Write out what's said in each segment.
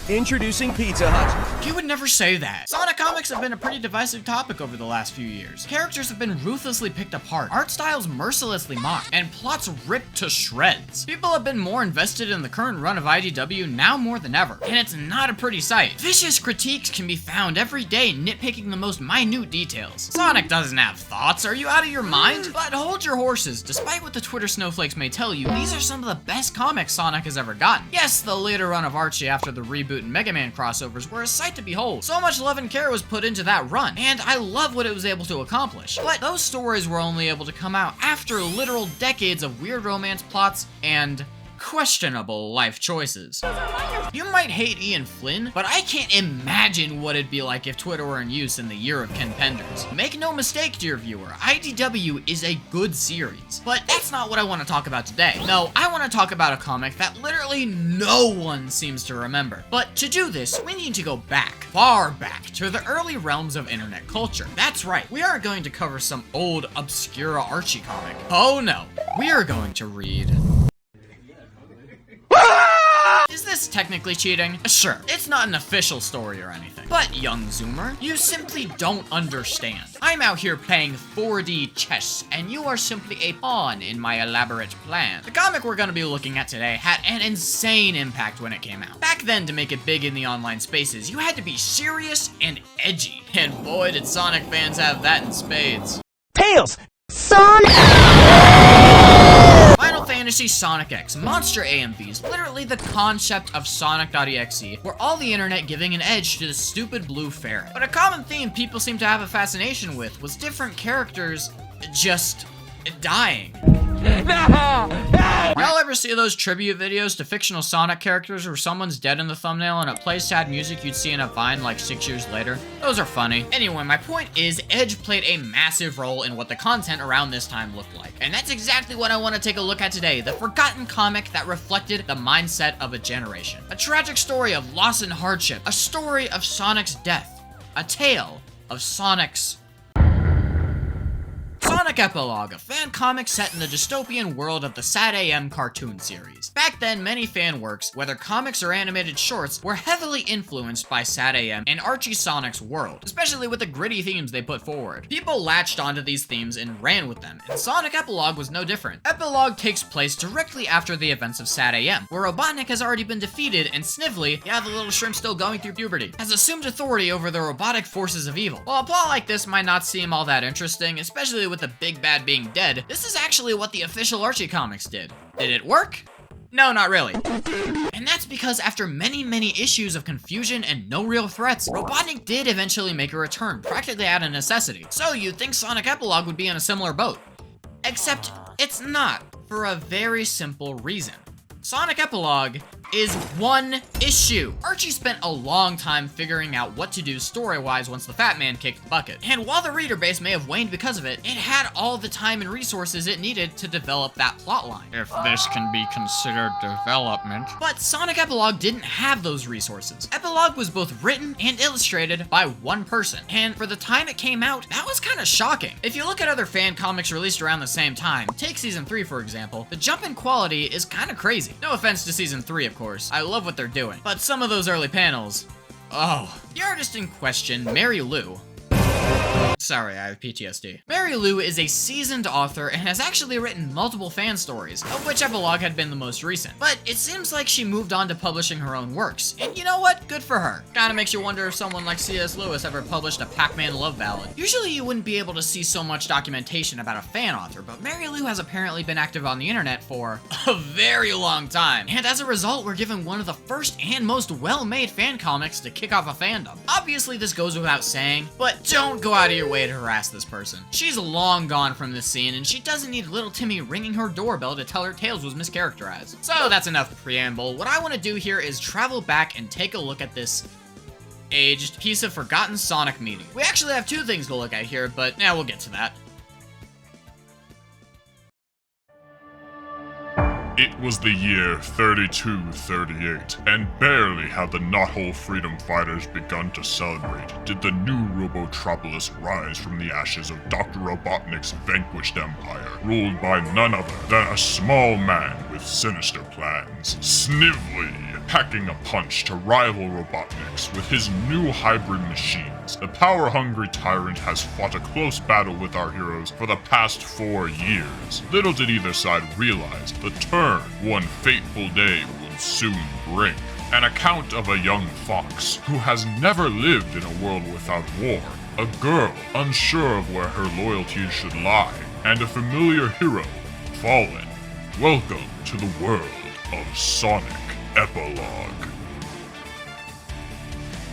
Introducing Pizza Hut. You would never say that. Sonic comics have been a pretty divisive topic over the last few years. Characters have been ruthlessly picked apart, art styles mercilessly mocked, and plots ripped to shreds. People have been more invested in the current run of IDW now more than ever, and it's not a pretty sight. Vicious critiques can be found every day nitpicking the most minute details. Sonic doesn't have thoughts, are you out of your mind? But hold your horses, despite what the Twitter snowflakes may tell you, these are some of the best comics Sonic has ever gotten. Yes, the later run of Archie after the reboot and Mega Man crossovers were a sight to behold. So much love and care was put into that run, and I love what it was able to accomplish. But those stories were only able to come out after literal decades of weird romance plots and questionable life choices. You might hate Ian Flynn, but I can't imagine what it'd be like if Twitter were in use in the year of Ken Penders. Make no mistake, dear viewer, IDW is a good series, but that's not what I want to talk about today. No, I want to talk about a comic that literally no one seems to remember. But to do this, we need to go back, far back, to the early realms of internet culture. That's right, we aren't going to cover some old, obscure Archie comic. Oh no, we are going to read... Is this technically cheating? Sure, it's not an official story or anything. But, young Zoomer, you simply don't understand. I'm out here playing 4D chess, and you are simply a pawn in my elaborate plan. The comic we're gonna be looking at today had an insane impact when it came out. Back then, to make it big in the online spaces, you had to be serious and edgy. And boy, did Sonic fans have that in spades. Tails! Sonic! Final Fantasy Sonic X, monster AMVs, literally the concept of Sonic.exe, were all the internet giving an edge to the stupid blue ferret. But a common theme people seem to have a fascination with was different characters just dying. Y'all ever see those tribute videos to fictional Sonic characters where someone's dead in the thumbnail and it plays sad music you'd see in a Vine like 6 years later? Those are funny. Anyway, my point is, Edge played a massive role in what the content around this time looked like. And that's exactly what I want to take a look at today, the forgotten comic that reflected the mindset of a generation. A tragic story of loss and hardship, a story of Sonic's death, a tale of Sonic's... Sonic Epilogue, a fan comic set in the dystopian world of the Sad AM cartoon series. Back then, many fan works, whether comics or animated shorts, were heavily influenced by Sad AM and Archie Sonic's world, especially with the gritty themes they put forward. People latched onto these themes and ran with them, and Sonic Epilogue was no different. Epilogue takes place directly after the events of Sad AM, where Robotnik has already been defeated and Snively, yeah, the little shrimp still going through puberty, has assumed authority over the robotic forces of evil. While a plot like this might not seem all that interesting, especially with the big bad being dead, this is actually what the official Archie comics did. Did it work? No, not really. And that's because after many issues of confusion and no real threats, Robotnik did eventually make a return, practically out of necessity. So you'd think Sonic Epilogue would be in a similar boat. Except it's not, for a very simple reason. Sonic Epilogue is one issue. Archie spent a long time figuring out what to do story-wise once the Fat Man kicked the bucket. And while the reader base may have waned because of it, it had all the time and resources it needed to develop that plotline. If this can be considered development. But Sonic Epilogue didn't have those resources. Epilogue was both written and illustrated by one person. And for the time it came out, that was kind of shocking. If you look at other fan comics released around the same time, take Season 3 for example, the jump in quality is kind of crazy. No offense to Season 3, of course. I love what they're doing. But some of those early panels, oh. The artist in question, Mary Lou, sorry, I have PTSD. Mary Lou is a seasoned author and has actually written multiple fan stories, of which Epilogue had been the most recent. But it seems like she moved on to publishing her own works, and you know what? Good for her. Kinda makes you wonder if someone like C.S. Lewis ever published a Pac-Man love ballad. Usually you wouldn't be able to see so much documentation about a fan author, but Mary Lou has apparently been active on the internet for a very long time, and as a result, we're given one of the first and most well-made fan comics to kick off a fandom. Obviously this goes without saying, but don't go out of your way to harass this person. She's long gone from this scene, and she doesn't need little Timmy ringing her doorbell to tell her Tails was mischaracterized. So that's enough preamble. What I want to do here is travel back and take a look at this aged piece of forgotten Sonic media. We actually have two things to look at here, but now we'll get to that. It was the year 3238, and barely had the Knothole Freedom Fighters begun to celebrate did the new Robotropolis rise from the ashes of Dr. Robotnik's vanquished empire, ruled by none other than a small man with with sinister plans. Snively, packing a punch to rival Robotniks with his new hybrid machines. The power-hungry tyrant has fought a close battle with our heroes for the past 4 years. Little did either side realize the turn one fateful day would soon bring. An account of a young fox who has never lived in a world without war, a girl unsure of where her loyalties should lie, and a familiar hero, fallen. Welcome to the world of Sonic Epilogue.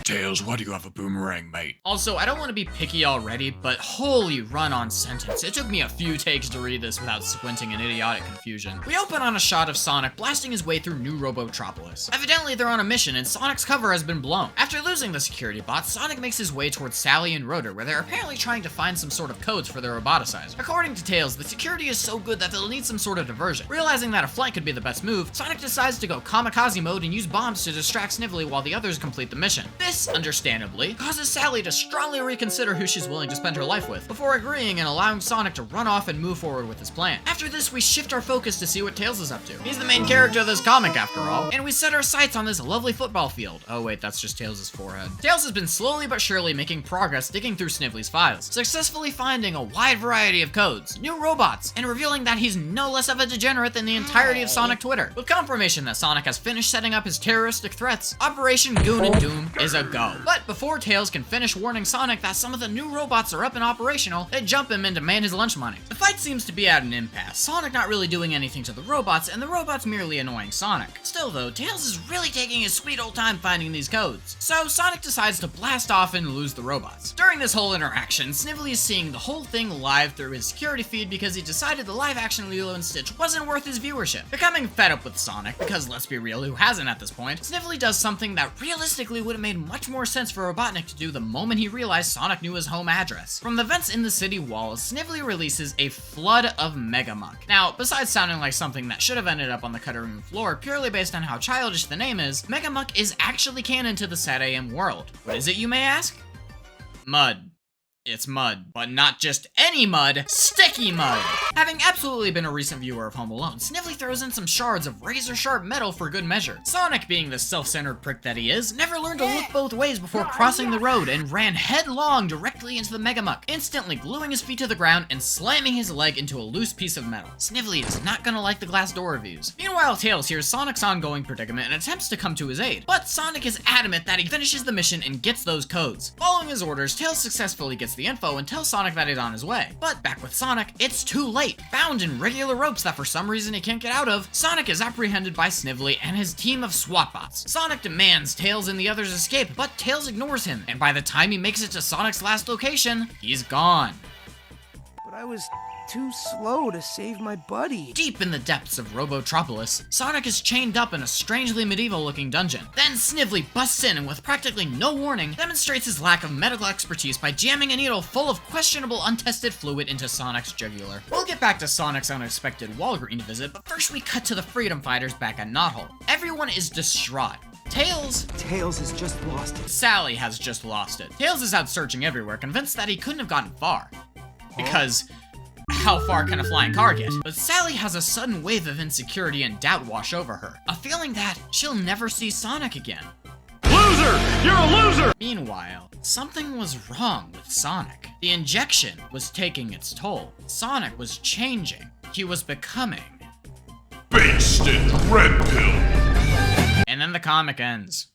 Tails, why do you have a boomerang, mate? Also, I don't want to be picky already, but holy run-on sentence. It took me a few takes to read this without squinting in idiotic confusion. We open on a shot of Sonic blasting his way through New Robotropolis. Evidently, they're on a mission and Sonic's cover has been blown. After losing the security bot, Sonic makes his way towards Sally and Rotor, where they're apparently trying to find some sort of codes for their roboticizer. According to Tails, the security is so good that they'll need some sort of diversion. Realizing that a flight could be the best move, Sonic decides to go kamikaze mode and use bombs to distract Snively while the others complete the mission. This, understandably, causes Sally to strongly reconsider who she's willing to spend her life with, before agreeing and allowing Sonic to run off and move forward with his plan. After this, we shift our focus to see what Tails is up to. He's the main character of this comic, after all, and we set our sights on this lovely football field. Oh wait, that's just Tails' forehead. Tails has been slowly but surely making progress digging through Snively's files, successfully finding a wide variety of codes, new robots, and revealing that he's no less of a degenerate than the entirety of Sonic Twitter. With confirmation that Sonic has finished setting up his terroristic threats, Operation Goon and Doom is a go. But before Tails can finish warning Sonic that some of the new robots are up and operational, they jump him and demand his lunch money. The fight seems to be at an impasse, Sonic not really doing anything to the robots, and the robots merely annoying Sonic. Still though, Tails is really taking his sweet old time finding these codes, so Sonic decides to blast off and lose the robots. During this whole interaction, Snively is seeing the whole thing live through his security feed because he decided the live-action Lilo and Stitch wasn't worth his viewership. Becoming fed up with Sonic, because let's be real, who hasn't at this point, Snively does something that realistically would have made much more sense for Robotnik to do the moment he realized Sonic knew his home address. From the vents in the city walls, Snively releases a flood of Megamuck. Now, besides sounding like something that should have ended up on the cutting room floor purely based on how childish the name is, Megamuck is actually canon to the Sad AM world. What is it, you may ask? Mud. It's mud, but not just any mud, sticky mud! Having absolutely been a recent viewer of Home Alone, Snively throws in some shards of razor-sharp metal for good measure. Sonic, being the self-centered prick that he is, never learned to look both ways before crossing the road and ran headlong directly into the Megamuck, instantly gluing his feet to the ground and slamming his leg into a loose piece of metal. Snively is not gonna like the glass door reviews. Meanwhile, Tails hears Sonic's ongoing predicament and attempts to come to his aid, but Sonic is adamant that he finishes the mission and gets those codes. Following his orders, Tails successfully gets the info and tells Sonic that he's on his way. But back with Sonic, it's too late. Bound in regular ropes that for some reason he can't get out of, Sonic is apprehended by Snively and his team of SWAT bots. Sonic demands Tails and the others escape, but Tails ignores him, and by the time he makes it to Sonic's last location, he's gone. But I was too slow to save my buddy. Deep in the depths of Robotropolis, Sonic is chained up in a strangely medieval-looking dungeon. Then Snively busts in and with practically no warning, demonstrates his lack of medical expertise by jamming a needle full of questionable untested fluid into Sonic's jugular. We'll get back to Sonic's unexpected Walgreens visit, but first we cut to the Freedom Fighters back at Knothole. Everyone is distraught. Tails Tails has just lost it. Sally has just lost it. Tails is out searching everywhere, convinced that he couldn't have gotten far. Because how far can a flying car get? But Sally has a sudden wave of insecurity and doubt wash over her, a feeling that she'll never see Sonic again. Loser! You're a loser! Meanwhile, something was wrong with Sonic. The injection was taking its toll. Sonic was changing. He was becoming. Basted Red Pill! And then the comic ends.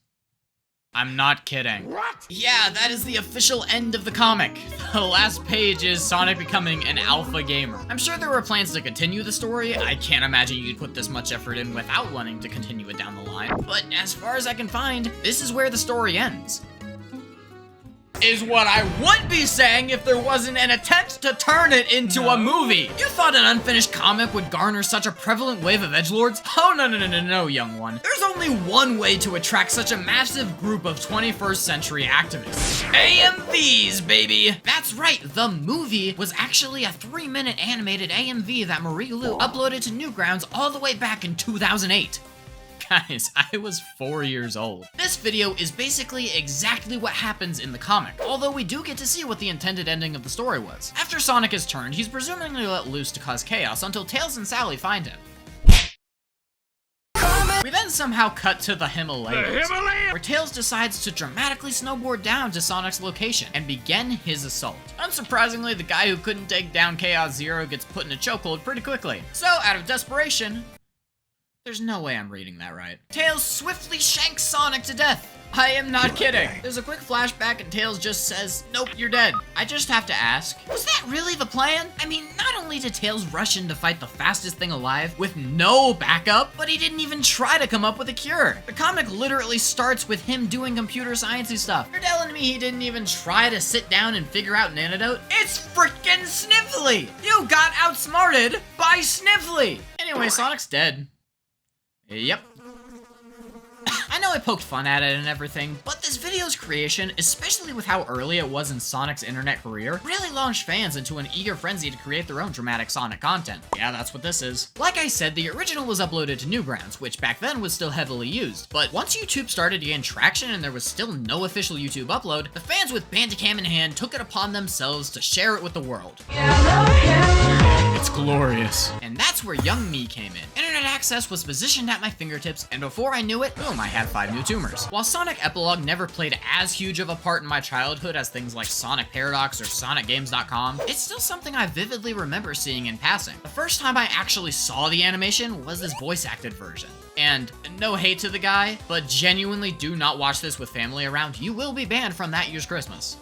I'm not kidding. What? Yeah, that is the official end of the comic. The last page is Sonic becoming an alpha gamer. I'm sure there were plans to continue the story. I can't imagine you'd put this much effort in without wanting to continue it down the line. But as far as I can find, this is where the story ends. Is what I would be saying if there wasn't an attempt to turn it into a movie. You thought an unfinished comic would garner such a prevalent wave of edgelords? Oh, no, young one. There's only one way to attract such a massive group of 21st century activists. AMVs, baby! That's right, the movie was actually a 3-minute animated AMV that Marie Lu uploaded to Newgrounds all the way back in 2008. Guys, I was 4 years old. This video is basically exactly what happens in the comic, although we do get to see what the intended ending of the story was. After Sonic is turned, he's presumably let loose to cause chaos until Tails and Sally find him. We then somehow cut to the Himalayas, where Tails decides to dramatically snowboard down to Sonic's location and begin his assault. Unsurprisingly, the guy who couldn't take down Chaos Zero gets put in a chokehold pretty quickly. So, out of desperation, there's no way I'm reading that right, Tails swiftly shanks Sonic to death. I am not kidding. There's a quick flashback and Tails just says, nope, you're dead. I just have to ask, was that really the plan? I mean, not only did Tails rush in to fight the fastest thing alive with no backup, but he didn't even try to come up with a cure. The comic literally starts with him doing computer sciencey stuff. You're telling me he didn't even try to sit down and figure out an antidote? It's freaking Snively! You got outsmarted by Snively! Anyway, Sonic's dead. Yep. I know I poked fun at it and everything, but this video's creation, especially with how early it was in Sonic's internet career, really launched fans into an eager frenzy to create their own dramatic Sonic content. Yeah, that's what this is. Like I said, the original was uploaded to Newgrounds, which back then was still heavily used, but once YouTube started to gain traction and there was still no official YouTube upload, the fans with Bandicam in hand took it upon themselves to share it with the world. It's glorious. And that's where young me came in. Internet access was positioned at my fingertips, and before I knew it, boom, I had 5 new tumors. While Sonic Epilogue never played as huge of a part in my childhood as things like Sonic Paradox or SonicGames.com, it's still something I vividly remember seeing in passing. The first time I actually saw the animation was this voice-acted version. And no hate to the guy, but genuinely do not watch this with family around. You will be banned from that year's Christmas.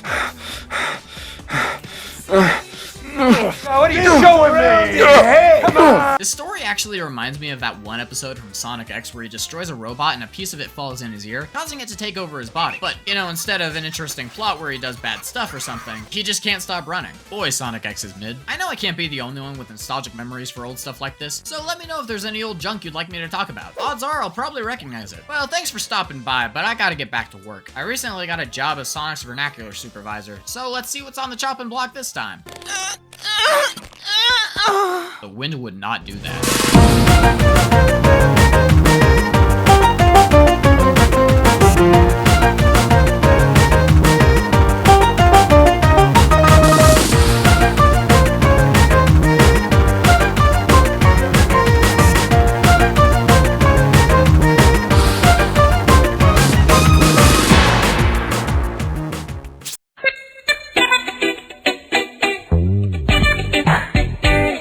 What are you showing me? Hey, come on! This story actually reminds me of that one episode from Sonic X where he destroys a robot and a piece of it falls in his ear, causing it to take over his body. But, you know, instead of an interesting plot where he does bad stuff or something, he just can't stop running. Boy, Sonic X is mid. I know I can't be the only one with nostalgic memories for old stuff like this, so let me know if there's any old junk you'd like me to talk about. Odds are I'll probably recognize it. Well, thanks for stopping by, but I gotta get back to work. I recently got a job as Sonic's vernacular supervisor, so let's see what's on the chopping block this time. The wind would not do that.